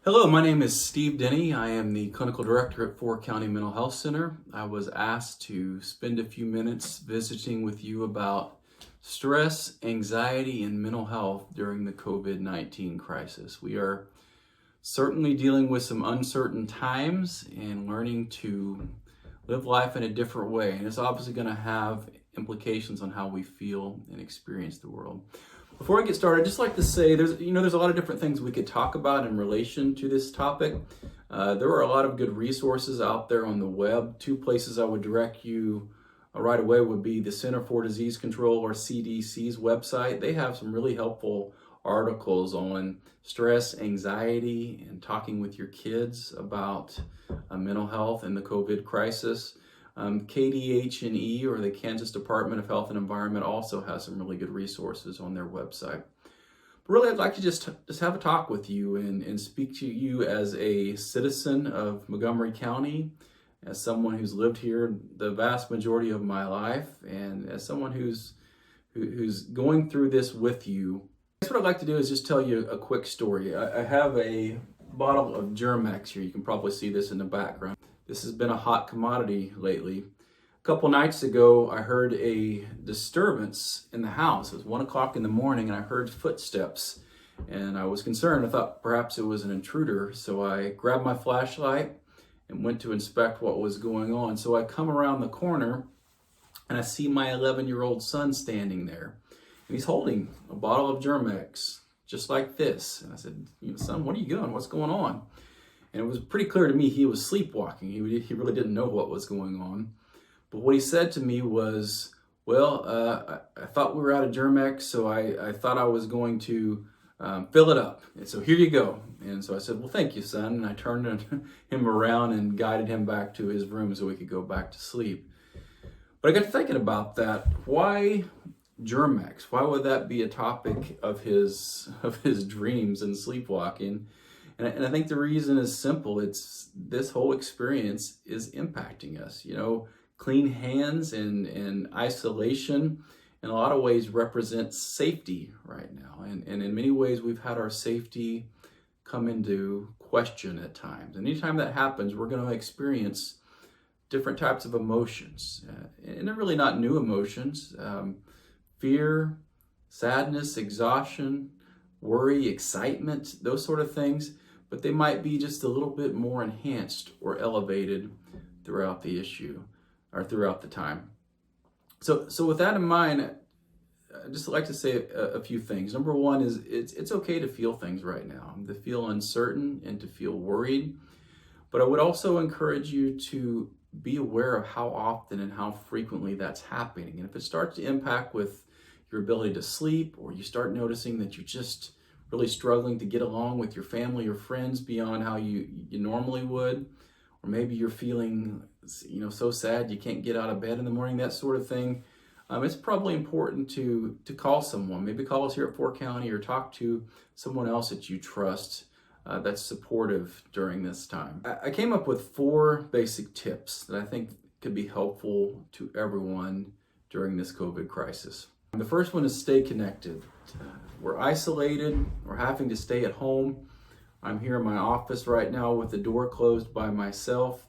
Hello, my name is Steve Denny. I am the clinical director at Four County Mental Health Center. I was asked to spend a few minutes visiting with you about stress, anxiety, and mental health during the COVID-19 crisis. We are certainly dealing with some uncertain times and learning to live life in a different way. And it's obviously going to have implications on how we feel and experience the world. Before I get started, I'd just like to say there's a lot of different things we could talk about in relation to this topic. There are a lot of good resources out there on the web. Two places I would direct you right away would be the Center for Disease Control, or CDC's website. They have some really helpful articles on stress, anxiety, and talking with your kids about mental health and the COVID crisis. KDH&E, or the Kansas Department of Health and Environment, also has some really good resources on their website. But really, I'd like to just have a talk with you and speak to you as a citizen of Montgomery County, as someone who's lived here the vast majority of my life, and as someone who's going through this with you. I guess what I'd like to do is just tell you a quick story. I have a bottle of Germ-X here. You can probably see this in the background. This has been a hot commodity lately. A couple nights ago, I heard a disturbance in the house. It was 1 o'clock in the morning, and I heard footsteps. And I was concerned. I thought perhaps it was an intruder. So I grabbed my flashlight and went to inspect what was going on. So I come around the corner, and I see my 11-year-old son standing there. And he's holding a bottle of Germ-X, just like this. And I said, son, what are you doing? What's going on? And it was pretty clear to me he was sleepwalking. He really didn't know what was going on. But what he said to me was, well, I thought we were out of Germ-X, so I thought I was going to fill it up. And so here you go. And so I said, well, thank you, son. And I turned him around and guided him back to his room so we could go back to sleep. But I got to thinking about that. Why Germ-X? Why would that be a topic of his dreams and sleepwalking? And I think the reason is simple. It's this whole experience is impacting us. Clean hands and isolation in a lot of ways represents safety right now. And in many ways, we've had our safety come into question at times. And anytime that happens, we're going to experience different types of emotions. And they're really not new emotions. Fear, sadness, exhaustion, worry, excitement, those sort of things. But they might be just a little bit more enhanced or elevated throughout the issue or throughout the time. So with that in mind, I'd just like to say a few things. Number one is it's okay to feel things right now, to feel uncertain and to feel worried. But I would also encourage you to be aware of how often and how frequently that's happening. And if it starts to impact with your ability to sleep, or you start noticing that you're just really struggling to get along with your family or friends beyond how you normally would, or maybe you're feeling so sad you can't get out of bed in the morning, that sort of thing, it's probably important to call someone. Maybe call us here at Four County, or talk to someone else that you trust that's supportive during this time. I came up with 4 basic tips that I think could be helpful to everyone during this COVID crisis. The first one is stay connected. We're isolated, we're having to stay at home. I'm here in my office right now with the door closed by myself,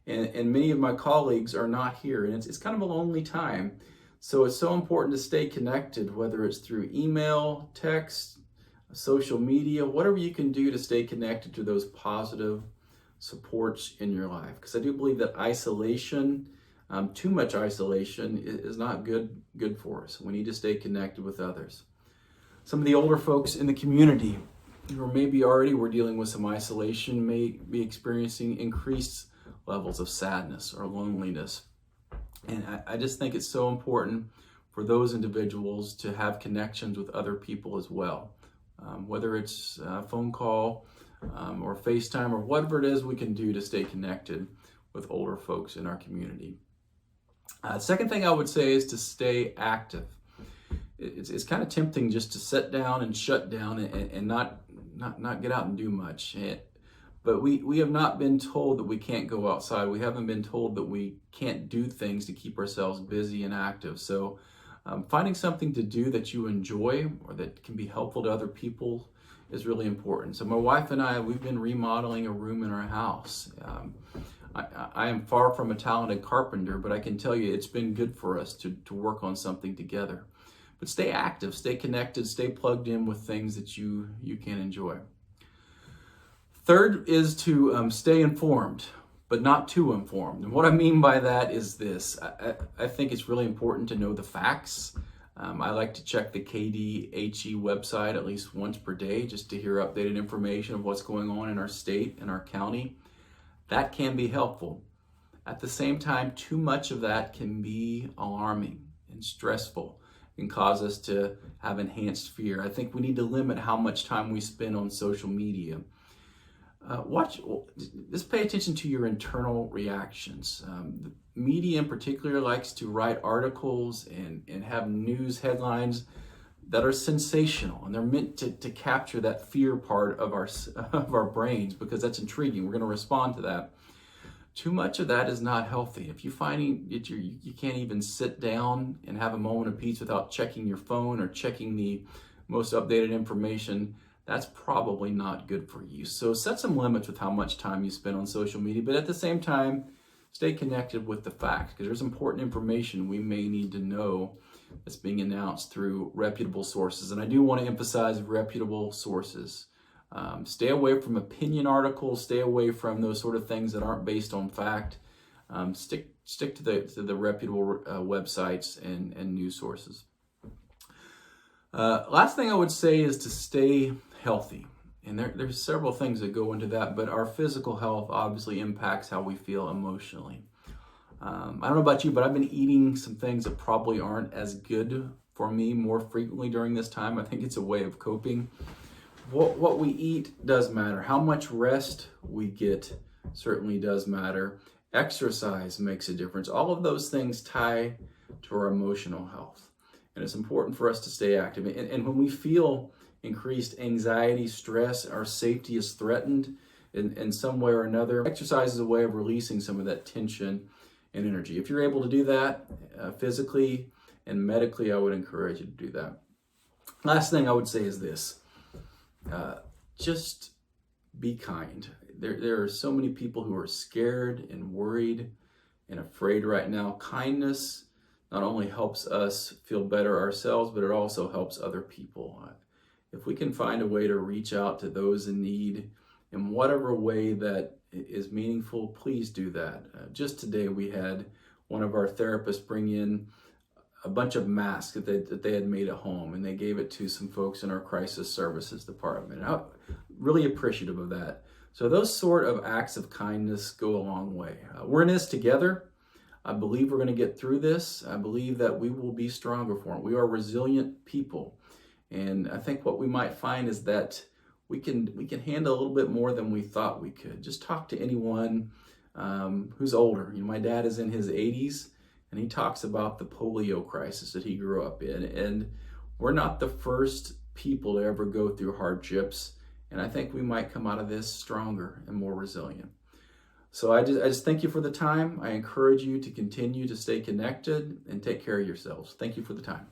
and many of my colleagues are not here, and it's kind of a lonely time. So it's so important to stay connected, whether it's through email, text, social media, whatever you can do to stay connected to those positive supports in your life. Because I do believe that isolation, too much isolation, is not good for us. We need to stay connected with others. Some of the older folks in the community who maybe already were dealing with some isolation may be experiencing increased levels of sadness or loneliness. And I just think it's so important for those individuals to have connections with other people as well. Whether it's a phone call or FaceTime or whatever it is we can do to stay connected with older folks in our community. Second thing I would say is to stay active. It's kind of tempting just to sit down and shut down and not get out and do much. But we have not been told that we can't go outside. We haven't been told that we can't do things to keep ourselves busy and active. So finding something to do that you enjoy or that can be helpful to other people is really important. So my wife and I, we've been remodeling a room in our house. I am far from a talented carpenter, but I can tell you it's been good for us to work on something together. But stay active, stay connected, stay plugged in with things that you can enjoy. Third is to stay informed, but not too informed. And what I mean by that is this. I think it's really important to know the facts. I like to check the KDHE website at least once per day just to hear updated information of what's going on in our state and our county. That can be helpful. At the same time, too much of that can be alarming and stressful and cause us to have enhanced fear. I think we need to limit how much time we spend on social media. Just pay attention to your internal reactions. The media in particular likes to write articles and have news headlines that are sensational, and they're meant to capture that fear part of our brains because that's intriguing. We're going to respond to that. Too much of that is not healthy. If you're finding that you can't even sit down and have a moment of peace without checking your phone or checking the most updated information, that's probably not good for you. So set some limits with how much time you spend on social media, but at the same time, stay connected with the facts because there's important information we may need to know that's being announced through reputable sources. And I do want to emphasize reputable sources. Stay away from opinion articles, stay away from those sort of things that aren't based on fact. Stick to the reputable websites and news sources. Last thing I would say is to stay healthy. And there's several things that go into that, but our physical health obviously impacts how we feel emotionally. I don't know about you, but I've been eating some things that probably aren't as good for me more frequently during this time. I think it's a way of coping. What we eat does matter. How much rest we get certainly does matter. Exercise makes a difference. All of those things tie to our emotional health. And it's important for us to stay active. And when we feel increased anxiety, stress, our safety is threatened in some way or another, exercise is a way of releasing some of that tension and energy. If you're able to do that physically and medically, I would encourage you to do that. Last thing I would say is this. Just be kind. There are so many people who are scared and worried and afraid right now. Kindness not only helps us feel better ourselves, but it also helps other people. If we can find a way to reach out to those in need in whatever way that is meaningful, please do that. Just today we had one of our therapists bring in a bunch of masks that they had made at home, and they gave it to some folks in our crisis services department. I'm really appreciative of that. So those sort of acts of kindness go a long way. We're in this together. I believe we're going to get through this. I believe that we will be stronger for it. We are resilient people. And I think what we might find is that we can handle a little bit more than we thought we could. Just talk to anyone who's older. My dad is in his 80s, and he talks about the polio crisis that he grew up in. And we're not the first people to ever go through hardships. And I think we might come out of this stronger and more resilient. So I just thank you for the time. I encourage you to continue to stay connected and take care of yourselves. Thank you for the time.